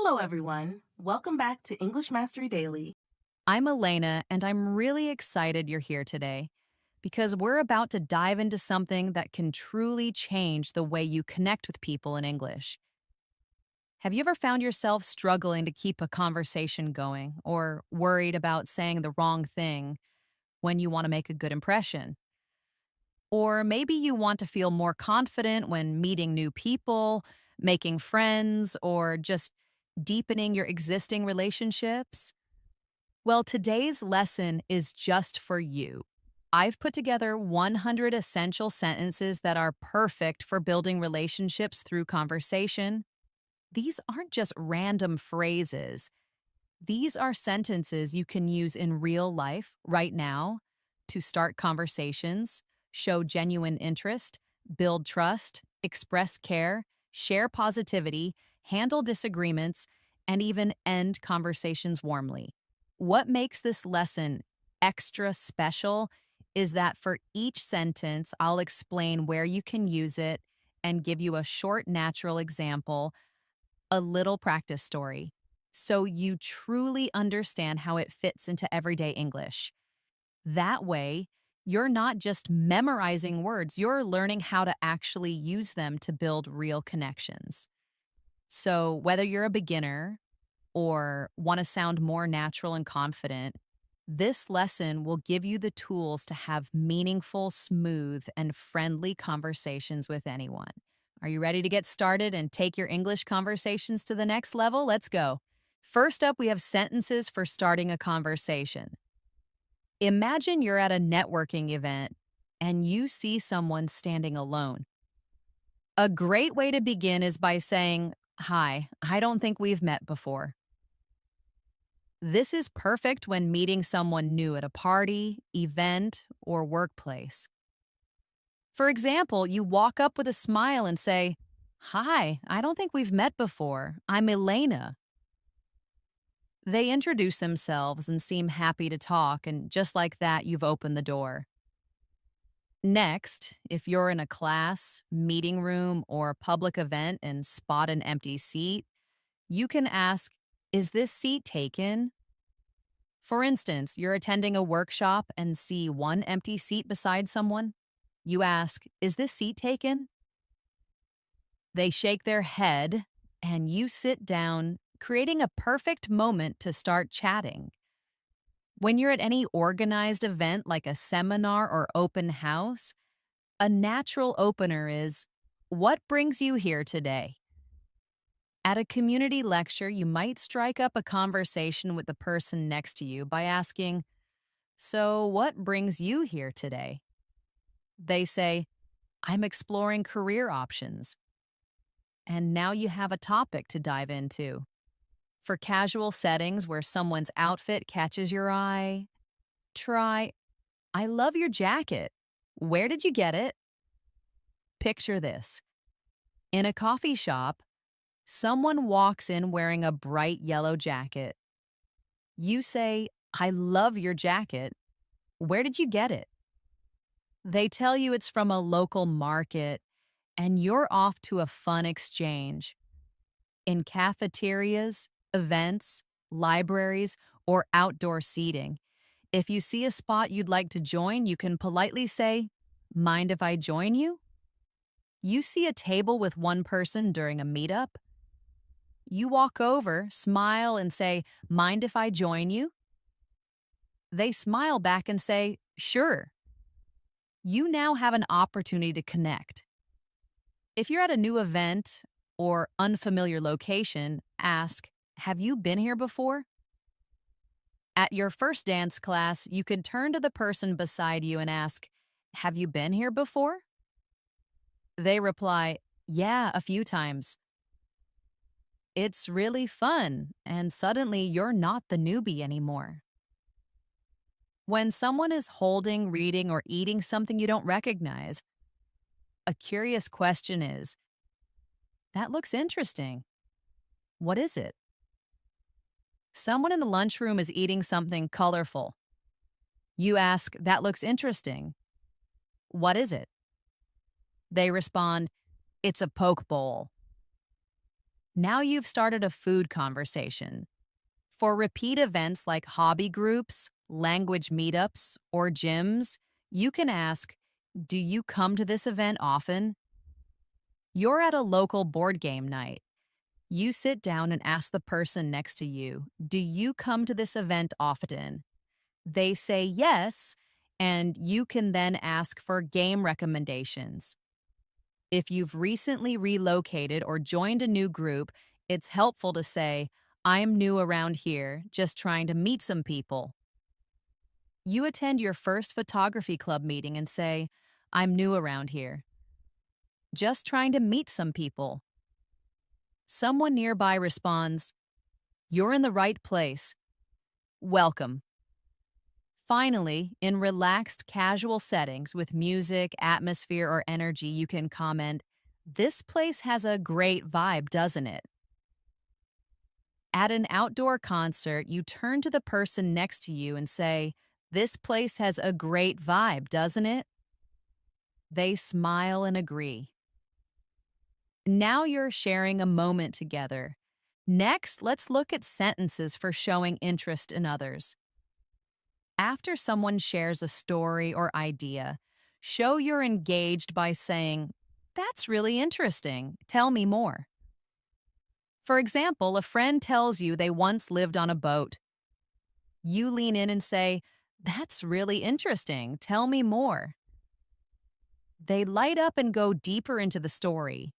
Hello, everyone. Welcome back to English Mastery Daily. I'm Elena, and I'm really excited you're here today because we're about to dive into something that can truly change the way you connect with people in English. Have you ever found yourself struggling to keep a conversation going or worried about saying the wrong thing when you want to make a good impression? Or maybe you want to feel more confident when meeting new people, making friends, or just deepening your existing relationships? Well, today's lesson is just for you. I've put together 100 essential sentences that are perfect for building relationships through conversation. These aren't just random phrases. These are sentences you can use in real life right now to start conversations, show genuine interest, build trust, express care, share positivity, handle disagreements, and even end conversations warmly. What makes this lesson extra special is that for each sentence, I'll explain where you can use it and give you a short, natural example, a little practice story, so you truly understand how it fits into everyday English. That way, you're not just memorizing words, you're learning how to actually use them to build real connections. So, whether you're a beginner or want to sound more natural and confident, this lesson will give you the tools to have meaningful, smooth, and friendly conversations with anyone. Are you ready to get started and take your English conversations to the next level? Let's go. First up, we have sentences for starting a conversation. Imagine you're at a networking event and you see someone standing alone. A great way to begin is by saying, "Hi, I don't think we've met before." This is perfect when meeting someone new at a party, event, or workplace. For example, you walk up with a smile and say, "Hi, I don't think we've met before. I'm Elena." They introduce themselves and seem happy to talk, and just like that, you've opened the door. Next, if you're in a class, meeting room, or public event and spot an empty seat, you can ask, "Is this seat taken?" For instance, you're attending a workshop and see one empty seat beside someone. You ask, "Is this seat taken?" They shake their head, and you sit down, creating a perfect moment to start chatting. When you're at any organized event like a seminar or open house, a natural opener is, "What brings you here today?" At a community lecture, you might strike up a conversation with the person next to you by asking, "So, what brings you here today?" They say, "I'm exploring career options." And now you have a topic to dive into. For casual settings where someone's outfit catches your eye, try, "I love your jacket. Where did you get it?" Picture this. In a coffee shop, someone walks in wearing a bright yellow jacket. You say, "I love your jacket. Where did you get it?" They tell you it's from a local market, and you're off to a fun exchange. In cafeterias, events, libraries, or outdoor seating, if you see a spot you'd like to join, you can politely say, "Mind if I join you?" You see a table with one person during a meetup. You walk over, smile, and say, "Mind if I join you?" They smile back and say, "Sure." You now have an opportunity to connect. If you're at a new event or unfamiliar location, ask, "Have you been here before?" At your first dance class, you could turn to the person beside you and ask, "Have you been here before?" They reply, "Yeah, a few times." It's really fun, and suddenly you're not the newbie anymore. When someone is holding, reading, or eating something you don't recognize, a curious question is, "That looks interesting. What is it?" Someone in the lunchroom is eating something colorful. You ask, "That looks interesting. What is it?" They respond, "It's a poke bowl." Now you've started a food conversation. For repeat events like hobby groups, language meetups, or gyms, you can ask, do you come to this event often? You're at a local board game night. You sit down and ask the person next to you, do you come to this event often? They say yes, and you can then ask for game recommendations. If you've recently relocated or joined a new group, it's helpful to say, I'm new around here, just trying to meet some people. You attend your first photography club meeting and say, I'm new around here, just trying to meet some people. Someone nearby responds, You're in the right place. Welcome. Finally, in relaxed, casual settings with music, atmosphere, or energy, you can comment, This place has a great vibe, doesn't it? At an outdoor concert, you turn to the person next to you and say, This place has a great vibe, doesn't it? They smile and agree. Now you're sharing a moment together. Next, let's look at sentences for showing interest in others. After someone shares a story or idea, show you're engaged by saying, That's really interesting. Tell me more. For example, a friend tells you they once lived on a boat. You lean in and say, That's really interesting. Tell me more. They light up and go deeper into the story.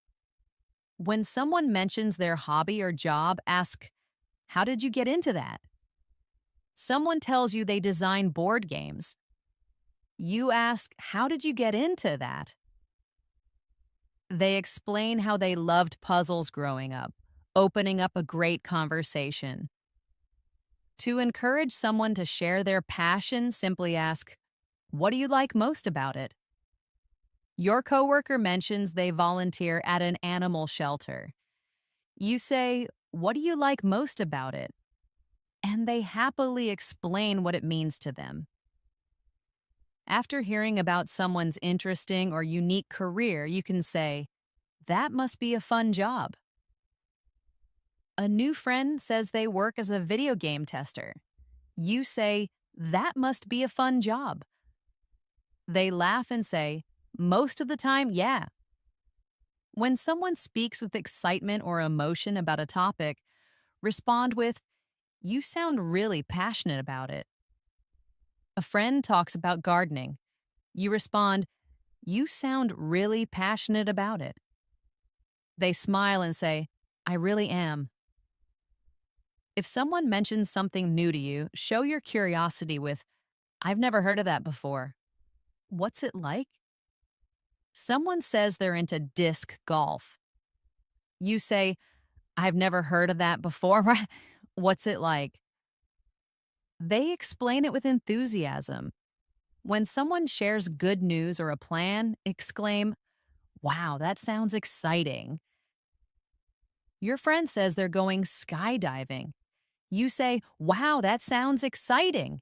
When someone mentions their hobby or job, ask, How did you get into that? Someone tells you they design board games. You ask, How did you get into that? They explain how they loved puzzles growing up, opening up a great conversation. To encourage someone to share their passion, simply ask, What do you like most about it? Your coworker mentions they volunteer at an animal shelter. You say, What do you like most about it? And they happily explain what it means to them. After hearing about someone's interesting or unique career, you can say, That must be a fun job. A new friend says they work as a video game tester. You say, That must be a fun job. They laugh and say, Most of the time, yeah. When someone speaks with excitement or emotion about a topic, respond with, You sound really passionate about it. A friend talks about gardening. You respond, You sound really passionate about it. They smile and say, I really am. If someone mentions something new to you, show your curiosity with, I've never heard of that before. What's it like? Someone says they're into disc golf. You say, I've never heard of that before. What's it like? They explain it with enthusiasm. When someone shares good news or a plan, exclaim, Wow, that sounds exciting. Your friend says they're going skydiving. You say, Wow, that sounds exciting.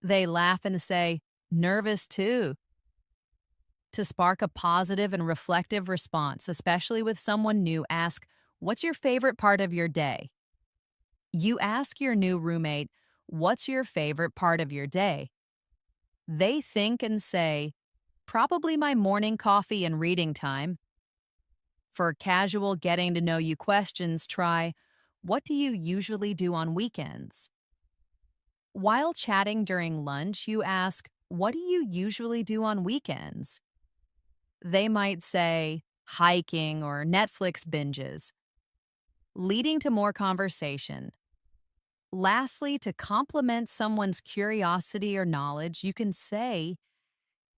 They laugh and say, Nervous too. To spark a positive and reflective response, especially with someone new, ask, What's your favorite part of your day? You ask your new roommate, What's your favorite part of your day? They think and say, Probably my morning coffee and reading time. For casual getting to know you questions, try, What do you usually do on weekends? While chatting during lunch, you ask, What do you usually do on weekends? They might say, Hiking or Netflix binges, leading to more conversation. Lastly, to complement someone's curiosity or knowledge, you can say,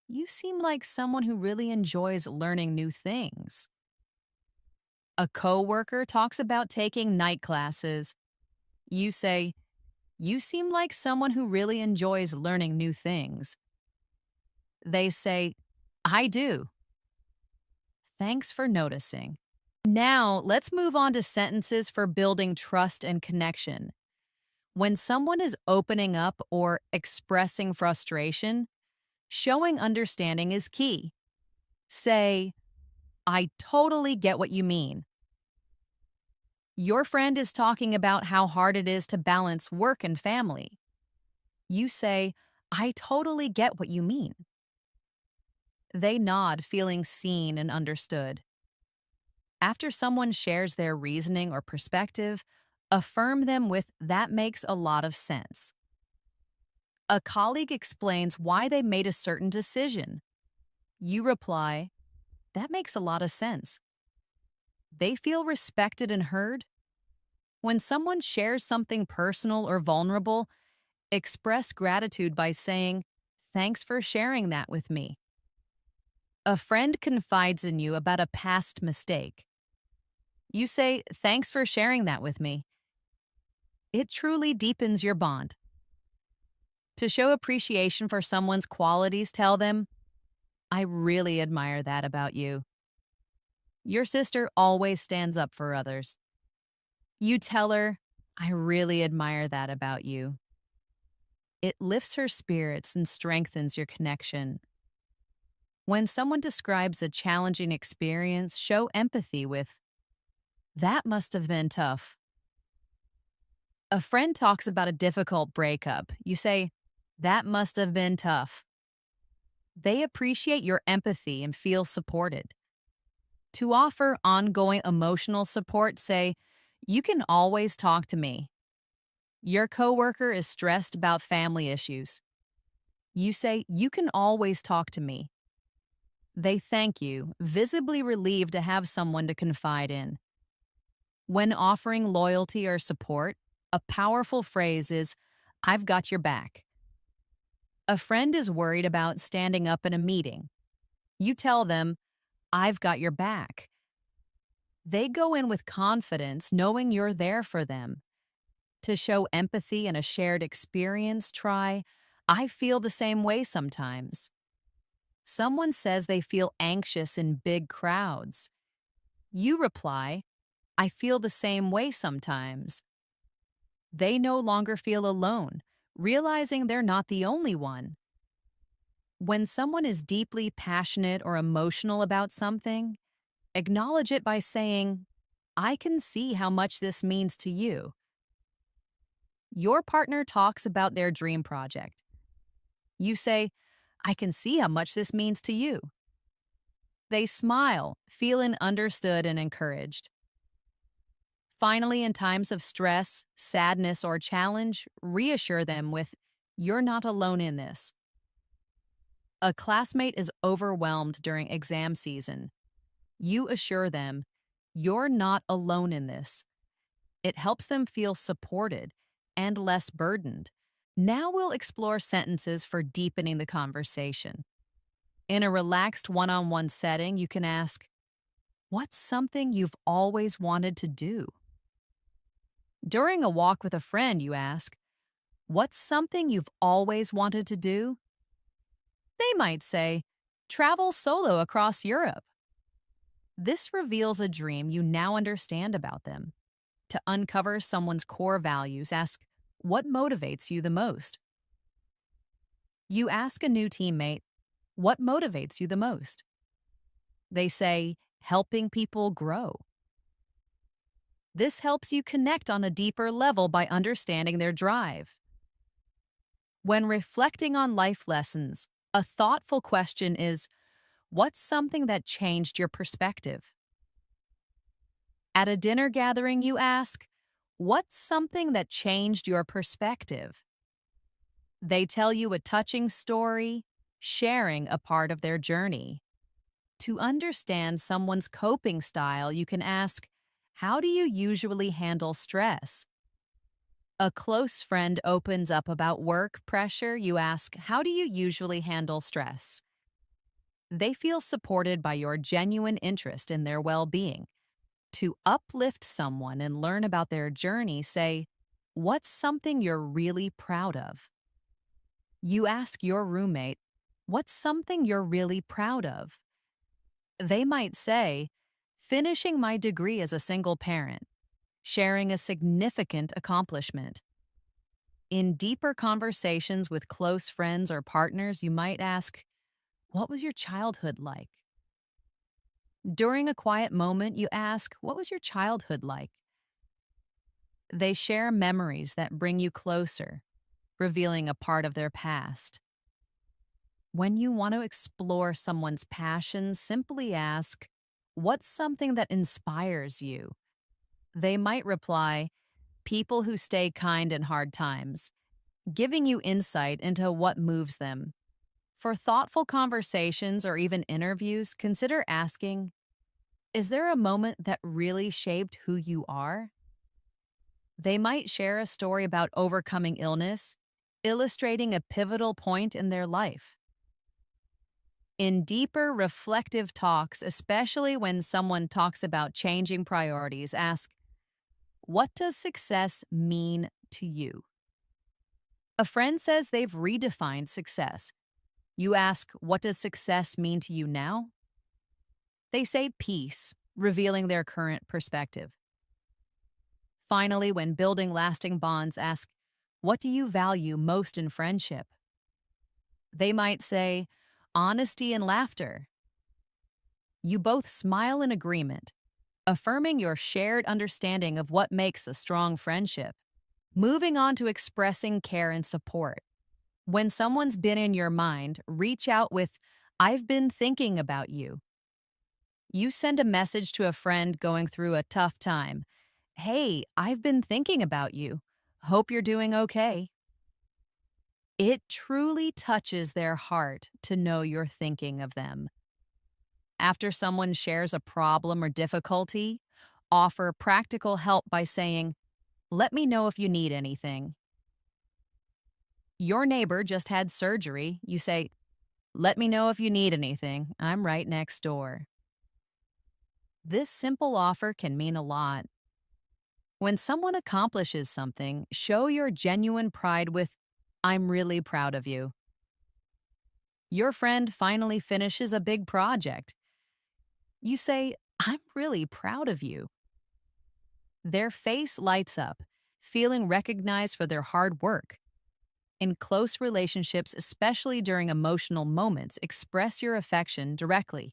You seem like someone who really enjoys learning new things. A coworker talks about taking night classes. You say, You seem like someone who really enjoys learning new things. They say, I do. Thanks for noticing. Now, let's move on to sentences for building trust and connection. When someone is opening up or expressing frustration, showing understanding is key. Say, I totally get what you mean. Your friend is talking about how hard it is to balance work and family. You say, I totally get what you mean. They nod, feeling seen and understood. After someone shares their reasoning or perspective, affirm them with, that makes a lot of sense. A colleague explains why they made a certain decision. You reply, that makes a lot of sense. They feel respected and heard. When someone shares something personal or vulnerable, express gratitude by saying, thanks for sharing that with me. A friend confides in you about a past mistake. You say, thanks for sharing that with me. It truly deepens your bond. To show appreciation for someone's qualities, tell them, I really admire that about you. Your sister always stands up for others. You tell her, I really admire that about you. It lifts her spirits and strengthens your connection. When someone describes a challenging experience, show empathy with, that must have been tough. A friend talks about a difficult breakup. You say, that must have been tough. They appreciate your empathy and feel supported. To offer ongoing emotional support, say, you can always talk to me. Your coworker is stressed about family issues. You say, you can always talk to me. They thank you, visibly relieved to have someone to confide in. When offering loyalty or support, a powerful phrase is, I've got your back. A friend is worried about standing up in a meeting. You tell them, I've got your back. They go in with confidence, knowing you're there for them. To show empathy and a shared experience, try, I feel the same way sometimes. Someone says they feel anxious in big crowds. You reply, I feel the same way sometimes. They no longer feel alone, realizing they're not the only one. When someone is deeply passionate or emotional about something, acknowledge it by saying, I can see how much this means to you. Your partner talks about their dream project. You say, I can see how much this means to you. They smile, feeling understood and encouraged. Finally, in times of stress, sadness, or challenge, reassure them with, you're not alone in this. A classmate is overwhelmed during exam season. You assure them, you're not alone in this. It helps them feel supported and less burdened. Now we'll explore sentences for deepening the conversation. In a relaxed one-on-one setting, you can ask, what's something you've always wanted to do? During a walk with a friend, you ask, what's something you've always wanted to do? They might say, travel solo across Europe. This reveals a dream you now understand about them. To uncover someone's core values, ask, what motivates you the most? You ask a new teammate, what motivates you the most? They say, helping people grow. This helps you connect on a deeper level by understanding their drive. When reflecting on life lessons, a thoughtful question is, what's something that changed your perspective? At a dinner gathering, you ask, what's something that changed your perspective? They tell you a touching story, sharing a part of their journey. To understand someone's coping style, you can ask, how do you usually handle stress? A close friend opens up about work pressure. You ask, how do you usually handle stress? They feel supported by your genuine interest in their well-being. To uplift someone and learn about their journey, say, what's something you're really proud of? You ask your roommate, what's something you're really proud of? They might say, finishing my degree as a single parent, sharing a significant accomplishment. In deeper conversations with close friends or partners, you might ask, what was your childhood like? During a quiet moment, you ask, what was your childhood like? They share memories that bring you closer, revealing a part of their past. When you want to explore someone's passions, simply ask, "What's something that inspires you?" They might reply, "People who stay kind in hard times," giving you insight into what moves them. For thoughtful conversations or even interviews, consider asking, "Is there a moment that really shaped who you are?" They might share a story about overcoming illness, illustrating a pivotal point in their life. In deeper, reflective talks, especially when someone talks about changing priorities, ask, "What does success mean to you?" A friend says they've redefined success. You ask, "What does success mean to you now?" They say peace, revealing their current perspective. Finally, when building lasting bonds, ask, "What do you value most in friendship?" They might say, "Honesty and laughter." You both smile in agreement, affirming your shared understanding of what makes a strong friendship. Moving on to expressing care and support. When someone's been in your mind, reach out with, "I've been thinking about you." You send a message to a friend going through a tough time. "Hey, I've been thinking about you. Hope you're doing okay." It truly touches their heart to know you're thinking of them. After someone shares a problem or difficulty, offer practical help by saying, "Let me know if you need anything." Your neighbor just had surgery. You say, "Let me know if you need anything. I'm right next door." This simple offer can mean a lot. When someone accomplishes something, show your genuine pride with, "I'm really proud of you." Your friend finally finishes a big project. You say, "I'm really proud of you." Their face lights up, feeling recognized for their hard work. In close relationships, especially during emotional moments, express your affection directly.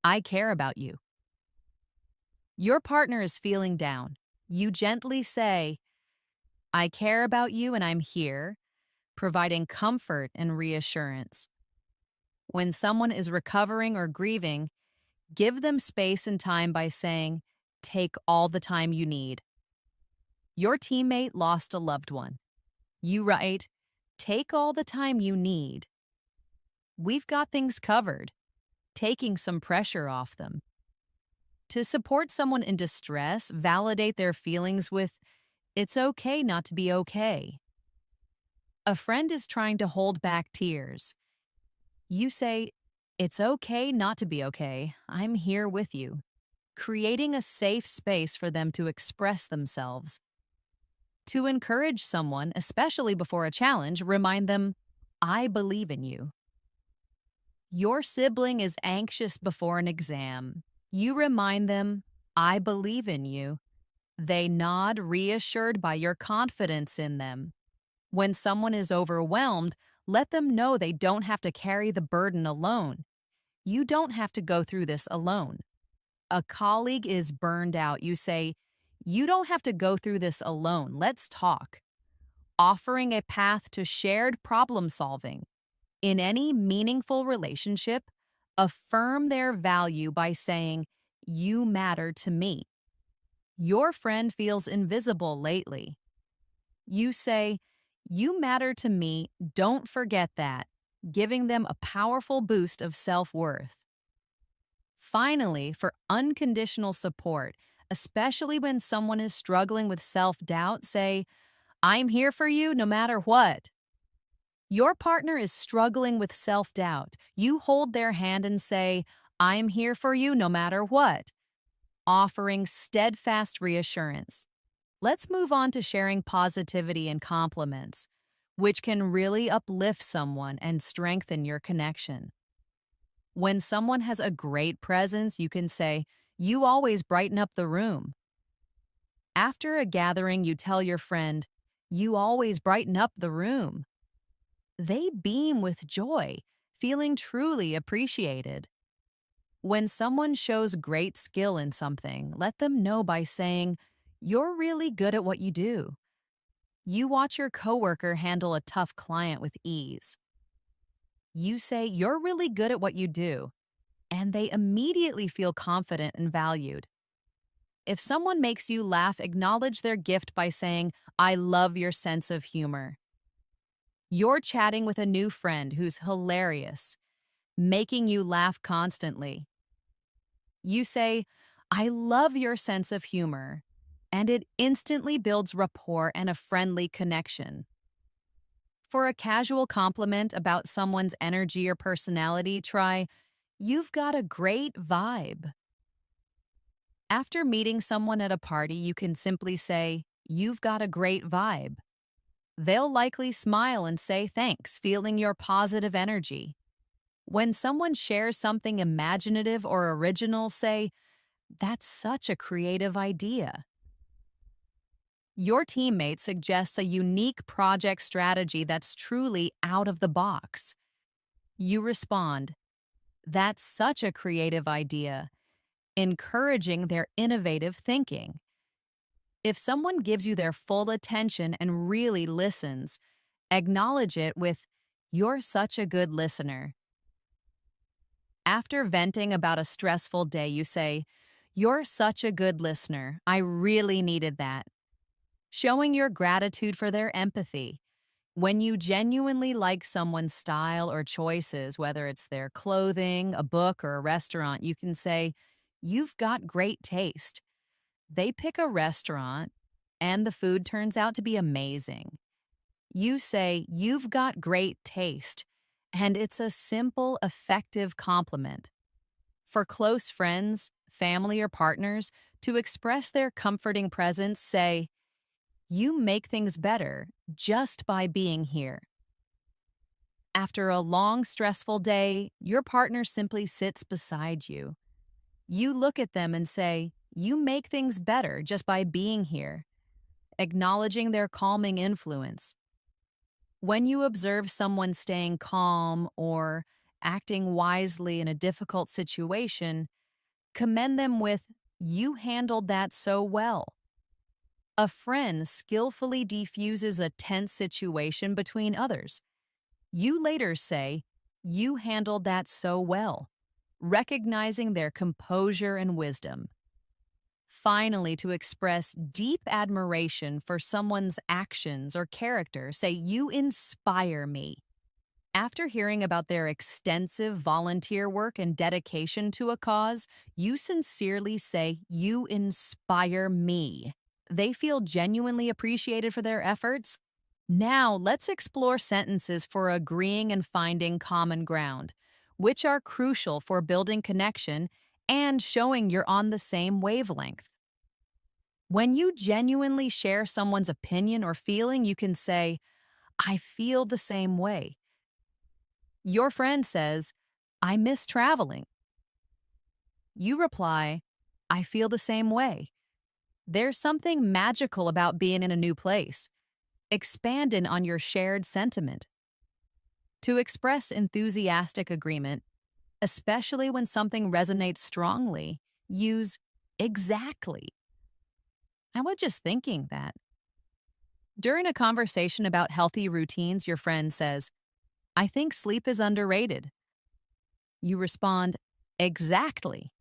"I care about you." Your partner is feeling down. You gently say, "I care about you and I'm here," providing comfort and reassurance. When someone is recovering or grieving, give them space and time by saying, "Take all the time you need." Your teammate lost a loved one. You write, "Take all the time you need." We've got things covered, taking some pressure off them. To support someone in distress, validate their feelings with, "It's okay not to be okay." A friend is trying to hold back tears. You say, "It's okay not to be okay. I'm here with you," creating a safe space for them to express themselves. To encourage someone, especially before a challenge, remind them, "I believe in you." Your sibling is anxious before an exam. You remind them, "I believe in you." They nod, reassured by your confidence in them. When someone is overwhelmed, let them know they don't have to carry the burden alone. You don't have to go through this alone. A colleague is burned out. You say, "You don't have to go through this alone. Let's talk." Offering a path to shared problem solving. In any meaningful relationship, affirm their value by saying, "You matter to me." Your friend feels invisible lately. You say, "You matter to me, don't forget that," giving them a powerful boost of self-worth. Finally, for unconditional support, especially when someone is struggling with self-doubt, say, "I'm here for you no matter what." Your partner is struggling with self-doubt. You hold their hand and say, "I'm here for you no matter what," offering steadfast reassurance. Let's move on to sharing positivity and compliments, which can really uplift someone and strengthen your connection. When someone has a great presence, you can say, "You always brighten up the room." After a gathering, you tell your friend, "You always brighten up the room." They beam with joy, feeling truly appreciated. When someone shows great skill in something, let them know by saying, You're really good at what you do. You watch your coworker handle a tough client with ease. You say you're really good at what you do, and they immediately feel confident and valued. If someone makes you laugh, acknowledge their gift by saying, I love your sense of humor. You're chatting with a new friend who's hilarious, making you laugh constantly. You say, I love your sense of humor, and it instantly builds rapport and a friendly connection. For a casual compliment about someone's energy or personality, try, You've got a great vibe. After meeting someone at a party, you can simply say, You've got a great vibe. They'll likely smile and say thanks, feeling your positive energy. When someone shares something imaginative or original, say, That's such a creative idea. Your teammate suggests a unique project strategy that's truly out of the box. You respond, That's such a creative idea, encouraging their innovative thinking. If someone gives you their full attention and really listens, acknowledge it with, You're such a good listener. After venting about a stressful day, you say, You're such a good listener. I really needed that. Showing your gratitude for their empathy. When you genuinely like someone's style or choices, whether it's their clothing, a book, or a restaurant, you can say, You've got great taste. They pick a restaurant, and the food turns out to be amazing. You say, You've got great taste, and it's a simple, effective compliment. For close friends, family, or partners, to express their comforting presence, say, You make things better just by being here. After a long, stressful day, your partner simply sits beside you. You look at them and say, You make things better just by being here, acknowledging their calming influence. When you observe someone staying calm or acting wisely in a difficult situation, commend them with, You handled that so well. A friend skillfully defuses a tense situation between others. You later say, You handled that so well, recognizing their composure and wisdom. Finally, to express deep admiration for someone's actions or character, say, You inspire me. After hearing about their extensive volunteer work and dedication to a cause, you sincerely say, You inspire me. They feel genuinely appreciated for their efforts. Now, let's explore sentences for agreeing and finding common ground, which are crucial for building connection and showing you're on the same wavelength. When you genuinely share someone's opinion or feeling, you can say, I feel the same way. Your friend says, I miss traveling. You reply, I feel the same way. There's something magical about being in a new place. Expanding on your shared sentiment. To express enthusiastic agreement, especially when something resonates strongly, use exactly. I was just thinking that. During a conversation about healthy routines, your friend says, I think sleep is underrated. You respond, Exactly.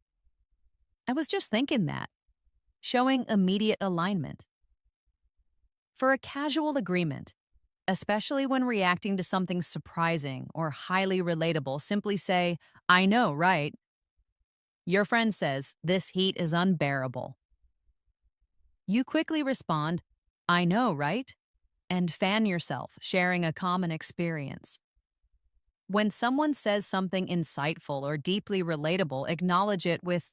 I was just thinking that, showing immediate alignment. For a casual agreement, especially when reacting to something surprising or highly relatable, simply say, I know, right? Your friend says, This heat is unbearable. You quickly respond, I know, right? And fan yourself, sharing a common experience. When someone says something insightful or deeply relatable, acknowledge it with,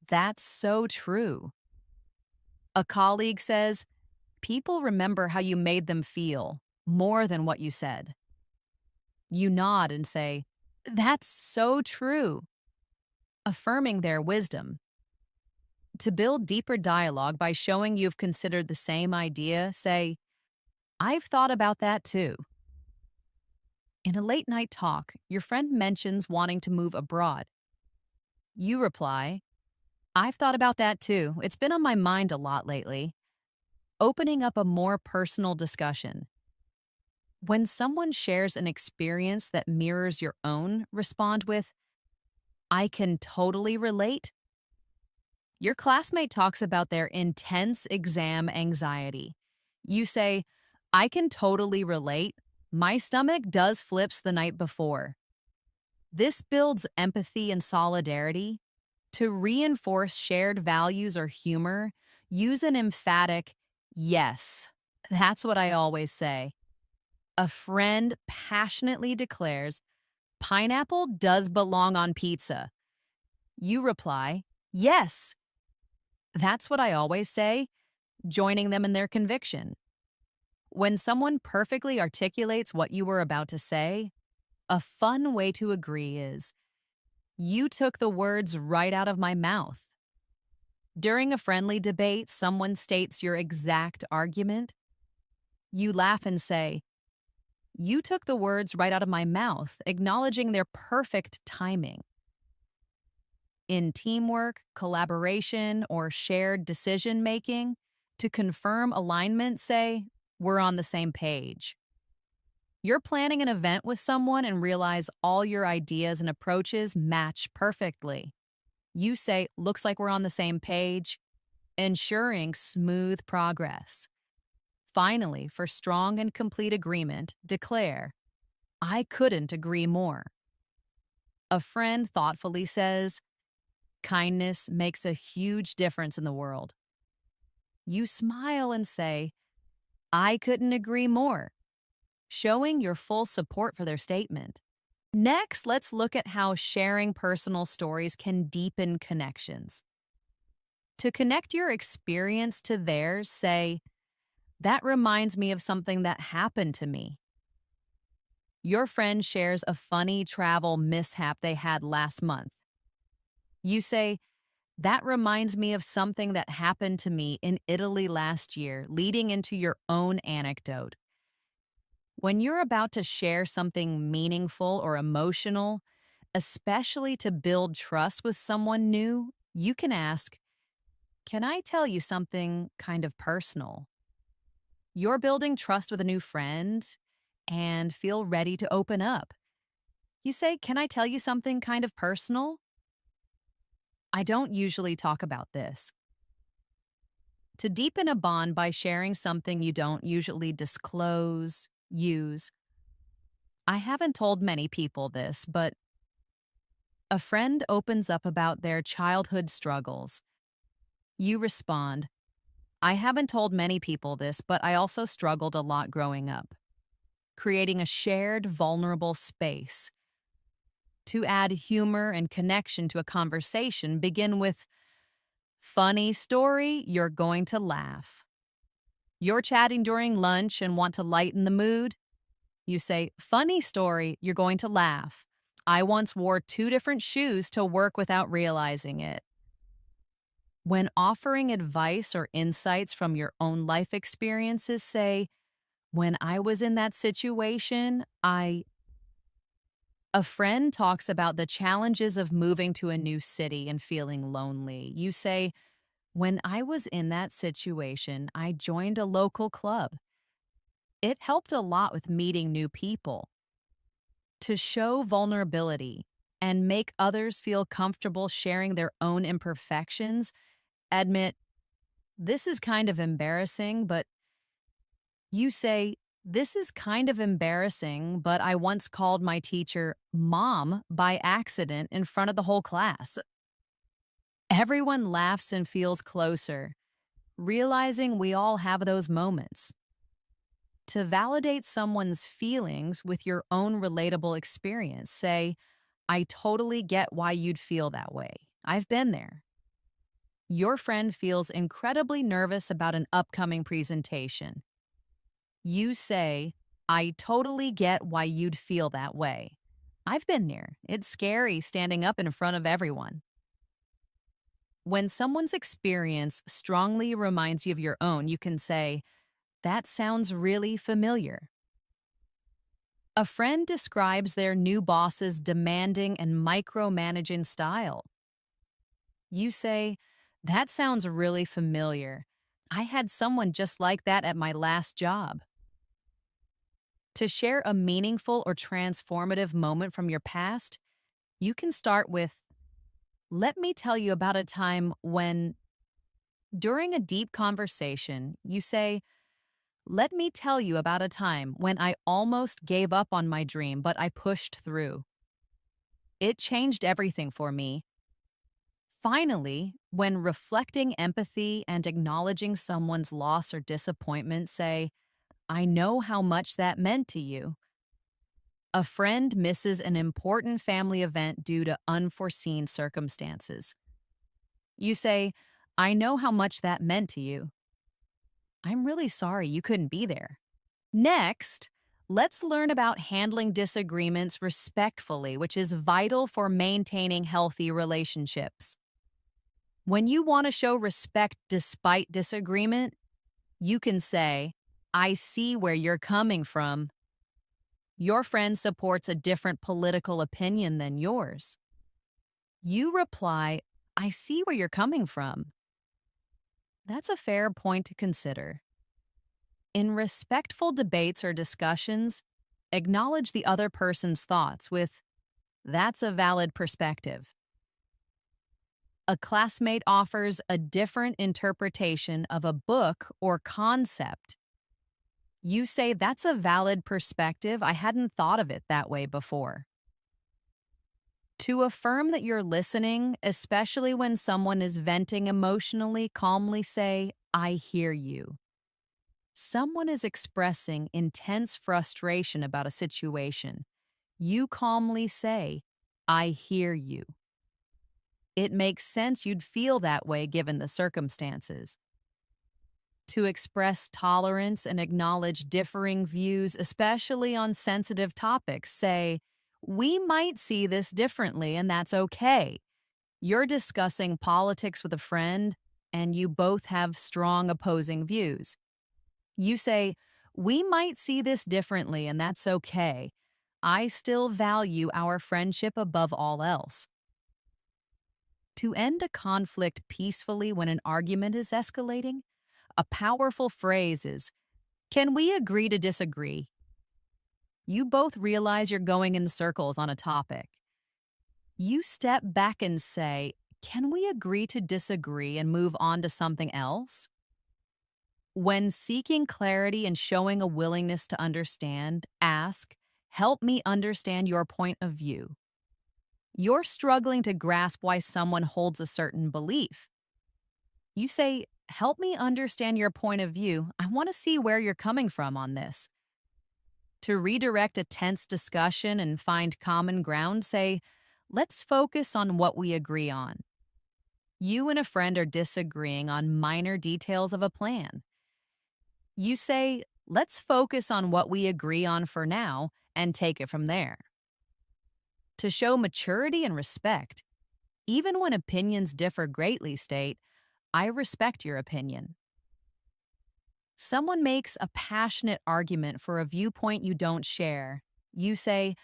That's so true. A colleague says, People remember how you made them feel more than what you said. You nod and say, That's so true, affirming their wisdom. To build deeper dialogue by showing you've considered the same idea, say, I've thought about that too. In a late night talk, your friend mentions wanting to move abroad. You reply, I've thought about that too. It's been on my mind a lot lately. Opening up a more personal discussion. When someone shares an experience that mirrors your own, respond with, I can totally relate. Your classmate talks about their intense exam anxiety. You say, I can totally relate. My stomach does flips the night before. This builds empathy and solidarity. To reinforce shared values or humor, use an emphatic yes. That's what I always say. A friend passionately declares, pineapple does belong on pizza. You reply, yes. That's what I always say, joining them in their conviction. When someone perfectly articulates what you were about to say, a fun way to agree is, you took the words right out of my mouth. During a friendly debate, someone states your exact argument. You laugh and say, you took the words right out of my mouth, acknowledging their perfect timing. In teamwork, collaboration, or shared decision making, to confirm alignment, say, we're on the same page. You're planning an event with someone and realize all your ideas and approaches match perfectly. You say, looks like we're on the same page, ensuring smooth progress. Finally, for strong and complete agreement, declare, I couldn't agree more. A friend thoughtfully says, kindness makes a huge difference in the world. You smile and say, I couldn't agree more, showing your full support for their statement. Next, let's look at how sharing personal stories can deepen connections. To connect your experience to theirs, say, that reminds me of something that happened to me. Your friend shares a funny travel mishap they had last month. You say, that reminds me of something that happened to me in Italy last year, leading into your own anecdote. When you're about to share something meaningful or emotional, especially to build trust with someone new, you can ask, can I tell you something kind of personal? You're building trust with a new friend and feel ready to open up. You say, can I tell you something kind of personal? I don't usually talk about this. To deepen a bond by sharing something you don't usually disclose, use. I haven't told many people this, but a friend opens up about their childhood struggles. You respond, I haven't told many people this, but I also struggled a lot growing up. Creating a shared, vulnerable space. To add humor and connection to a conversation, begin with, funny story, you're going to laugh. You're chatting during lunch and want to lighten the mood? You say, funny story, you're going to laugh. I once wore 2 different shoes to work without realizing it. When offering advice or insights from your own life experiences, say, when I was in that situation, A friend talks about the challenges of moving to a new city and feeling lonely. You say, when I was in that situation, I joined a local club. It helped a lot with meeting new people. To show vulnerability and make others feel comfortable sharing their own imperfections, admit, this is kind of embarrassing, but you say, this is kind of embarrassing, but I once called my teacher Mom by accident in front of the whole class. Everyone laughs and feels closer, realizing we all have those moments. To validate someone's feelings with your own relatable experience, say, I totally get why you'd feel that way. I've been there. Your friend feels incredibly nervous about an upcoming presentation. You say, I totally get why you'd feel that way. I've been there. It's scary standing up in front of everyone. When someone's experience strongly reminds you of your own, you can say, that sounds really familiar. A friend describes their new boss's demanding and micromanaging style. You say, that sounds really familiar. I had someone just like that at my last job. To share a meaningful or transformative moment from your past, you can start with, let me tell you about a time when, during a deep conversation, you say, let me tell you about a time when I almost gave up on my dream, but I pushed through. It changed everything for me. Finally, when reflecting empathy and acknowledging someone's loss or disappointment, say, I know how much that meant to you. A friend misses an important family event due to unforeseen circumstances. You say, I know how much that meant to you. I'm really sorry you couldn't be there. Next, let's learn about handling disagreements respectfully, which is vital for maintaining healthy relationships. When you want to show respect despite disagreement, you can say, I see where you're coming from. Your friend supports a different political opinion than yours. You reply, I see where you're coming from. That's a fair point to consider. In respectful debates or discussions, acknowledge the other person's thoughts with, that's a valid perspective. A classmate offers a different interpretation of a book or concept. You say, that's a valid perspective. I hadn't thought of it that way before. To affirm that you're listening, especially when someone is venting emotionally, calmly say, I hear you. Someone is expressing intense frustration about a situation. You calmly say, I hear you. It makes sense you'd feel that way given the circumstances. To express tolerance and acknowledge differing views, especially on sensitive topics, say, we might see this differently, and that's okay. You're discussing politics with a friend, and you both have strong opposing views. You say, we might see this differently, and that's okay. I still value our friendship above all else. To end a conflict peacefully when an argument is escalating, a powerful phrase is, can we agree to disagree? You both realize you're going in circles on a topic. You step back and say, can we agree to disagree and move on to something else? When seeking clarity and showing a willingness to understand, ask, help me understand your point of view. You're struggling to grasp why someone holds a certain belief. You say, help me understand your point of view. I want to see where you're coming from on this. To redirect a tense discussion and find common ground, say, let's focus on what we agree on. You and a friend are disagreeing on minor details of a plan. You say, let's focus on what we agree on for now and take it from there. To show maturity and respect, even when opinions differ greatly, state, I respect your opinion. Someone makes a passionate argument for a viewpoint you don't share. You say,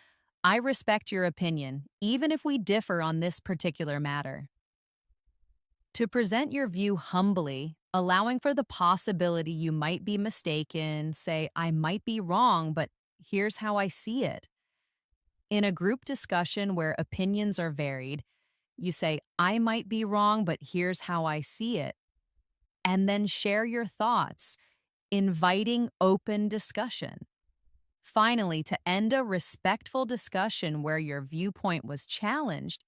I respect your opinion, even if we differ on this particular matter. To present your view humbly, allowing for the possibility you might be mistaken, say, I might be wrong, but here's how I see it. In a group discussion where opinions are varied, you say, I might be wrong, but here's how I see it. And then share your thoughts, inviting open discussion. Finally, to end a respectful discussion where your viewpoint was challenged,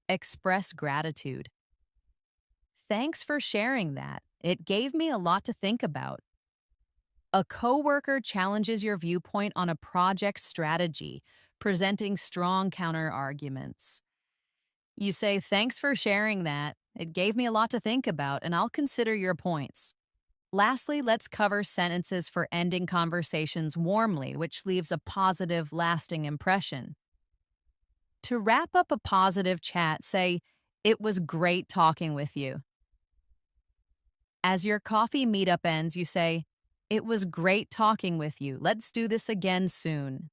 express gratitude. Thanks for sharing that. It gave me a lot to think about. A coworker challenges your viewpoint on a project strategy, presenting strong counter-arguments. You say, thanks for sharing that. It gave me a lot to think about, and I'll consider your points. Lastly, let's cover sentences for ending conversations warmly, which leaves a positive, lasting impression. To wrap up a positive chat, say, it was great talking with you. As your coffee meetup ends, you say, it was great talking with you. Let's do this again soon.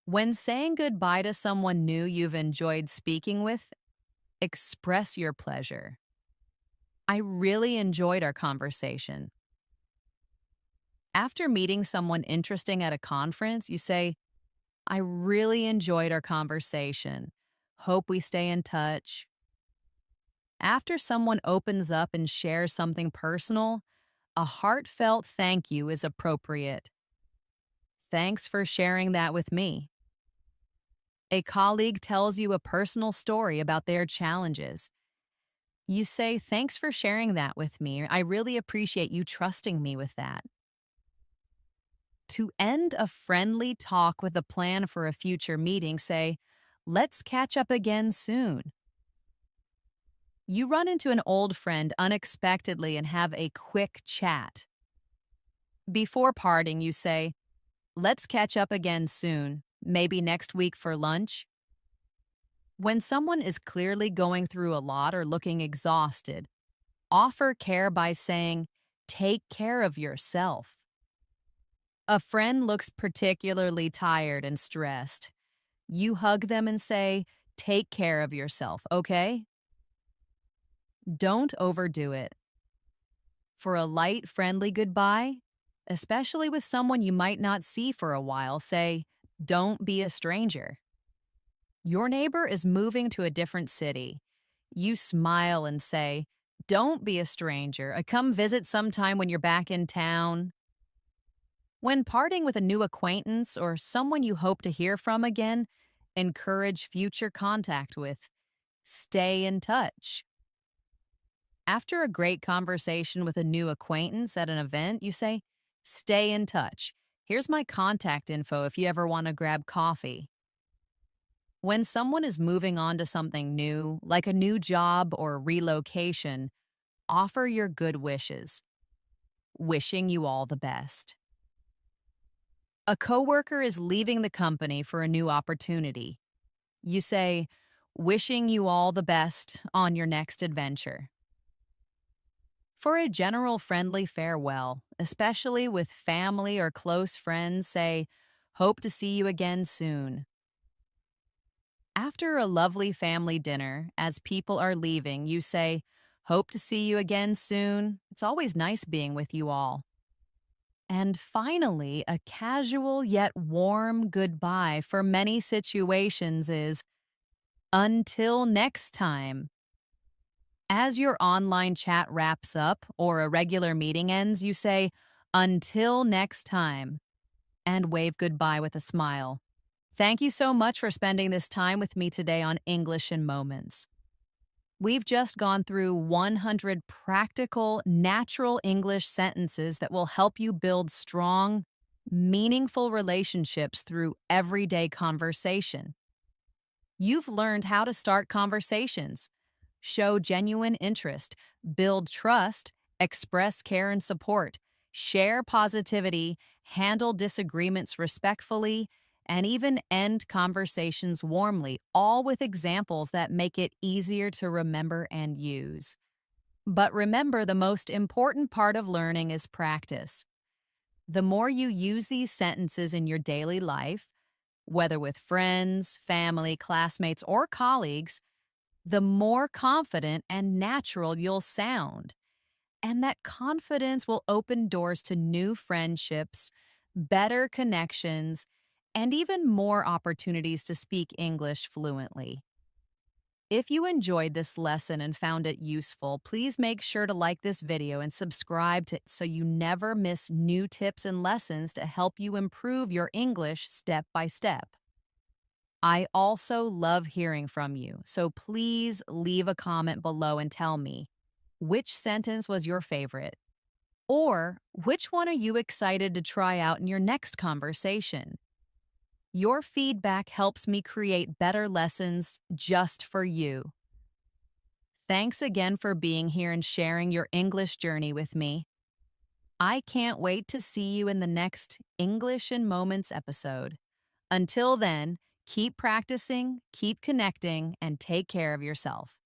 When saying goodbye to someone new you've enjoyed speaking with, Express your pleasure. I really enjoyed our conversation. After meeting someone interesting at a conference, you say, I really enjoyed our conversation. Hope we stay in touch. After someone opens up and shares something personal, a heartfelt thank you is appropriate. Thanks for sharing that with me. A colleague tells you a personal story about their challenges. You say, thanks for sharing that with me. I really appreciate you trusting me with that. To end a friendly talk with a plan for a future meeting, say, let's catch up again soon. You run into an old friend unexpectedly and have a quick chat. Before parting, you say, let's catch up again soon, maybe next week for lunch. When someone is clearly going through a lot or looking exhausted, offer care by saying, take care of yourself. A friend looks particularly tired and stressed. You hug them and say, take care of yourself, okay? Don't overdo it. For a light, friendly goodbye, especially with someone you might not see for a while, say, don't be a stranger. Your neighbor is moving to a different city. You smile and say, don't be a stranger. Come visit sometime when you're back in town. When parting with a new acquaintance or someone you hope to hear from again, encourage future contact with. Stay in touch. After a great conversation with a new acquaintance at an event, you say, stay in touch. Here's my contact info if you ever want to grab coffee. When someone is moving on to something new, like a new job or relocation, offer your good wishes. Wishing you all the best. A coworker is leaving the company for a new opportunity. You say, wishing you all the best on your next adventure. For a general friendly farewell, especially with family or close friends, say, hope to see you again soon. After a lovely family dinner, as people are leaving, you say, hope to see you again soon. It's always nice being with you all. And finally, a casual yet warm goodbye for many situations is, until next time. As your online chat wraps up or a regular meeting ends, you say, until next time, and wave goodbye with a smile. Thank you so much for spending this time with me today on English in Moments. We've just gone through 100 practical, natural English sentences that will help you build strong, meaningful relationships through everyday conversation. You've learned how to start conversations, show genuine interest, build trust, express care and support, share positivity, handle disagreements respectfully, and even end conversations warmly, all with examples that make it easier to remember and use. But remember, the most important part of learning is practice. The more you use these sentences in your daily life, whether with friends, family, classmates, or colleagues, the more confident and natural you'll sound. And that confidence will open doors to new friendships, better connections, and even more opportunities to speak English fluently. If you enjoyed this lesson and found it useful, please make sure to like this video and subscribe so you never miss new tips and lessons to help you improve your English step by step. I also love hearing from you, so please leave a comment below and tell me, which sentence was your favorite? Or which one are you excited to try out in your next conversation? Your feedback helps me create better lessons just for you. Thanks again for being here and sharing your English journey with me. I can't wait to see you in the next English in Moments episode. Until then, keep practicing, keep connecting, and take care of yourself.